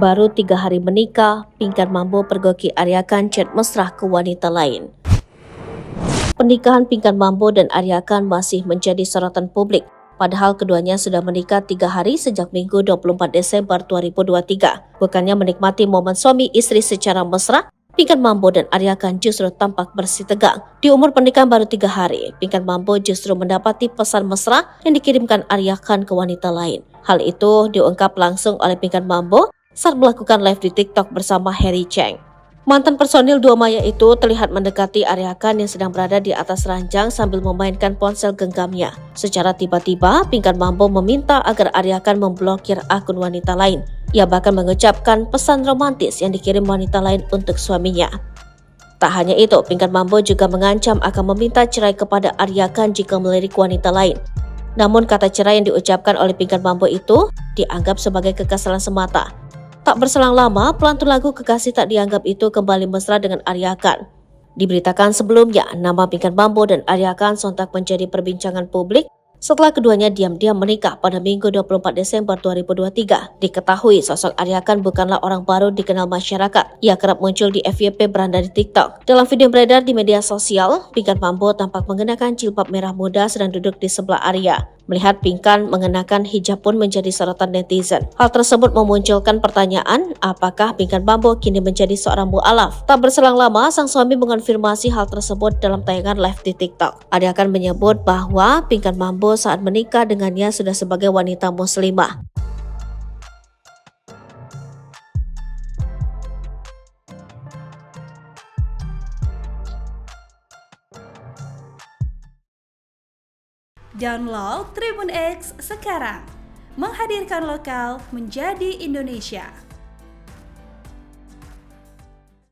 Baru 3 hari menikah, Pinkan Mambo pergoki Arya Khan chat mesra ke wanita lain. Pernikahan Pinkan Mambo dan Arya Khan masih menjadi sorotan publik, padahal keduanya sudah menikah 3 hari sejak Minggu 24 Desember 2023. Bukannya menikmati momen suami istri secara mesra, Pinkan Mambo dan Arya Khan justru tampak bersih tegang. Di umur pernikahan baru 3 hari, Pinkan Mambo justru mendapati pesan mesra yang dikirimkan Arya Khan ke wanita lain. Hal itu diungkap langsung oleh Pinkan Mambo saat melakukan live di TikTok bersama Harry Cheng. Mantan personil Dua Maya itu terlihat mendekati Arya Khan yang sedang berada di atas ranjang sambil memainkan ponsel genggamnya. Secara tiba-tiba, Pinkan Mambo meminta agar Arya Khan memblokir akun wanita lain. Ia bahkan mengucapkan pesan romantis yang dikirim wanita lain untuk suaminya. Tak hanya itu, Pinkan Mambo juga mengancam akan meminta cerai kepada Arya Khan jika melirik wanita lain. Namun kata cerai yang diucapkan oleh Pinkan Mambo itu dianggap sebagai kekesalan semata. Tak berselang lama, pelantun lagu Kekasih Tak Dianggap itu kembali mesra dengan Arya Khan. Diberitakan sebelumnya, nama Pinkan Mambo dan Arya Khan sontak menjadi perbincangan publik setelah keduanya diam-diam menikah pada Minggu 24 Desember 2023. Diketahui sosok Arya Khan bukanlah orang baru dikenal masyarakat. Ia kerap muncul di FYP beranda di TikTok. Dalam video yang beredar di media sosial, Pinkan Mambo tampak mengenakan jilbab merah muda sedang duduk di sebelah Arya. Melihat Pinkan mengenakan hijab pun menjadi sorotan netizen. Hal tersebut memunculkan pertanyaan, apakah Pinkan Mambo kini menjadi seorang mu'alaf? Tak berselang lama, sang suami mengonfirmasi hal tersebut dalam tayangan live di TikTok. Arya Khan menyebut bahwa Pinkan Mambo saat menikah dengannya sudah sebagai wanita muslimah. Download Tribun X sekarang, menghadirkan lokal menjadi Indonesia.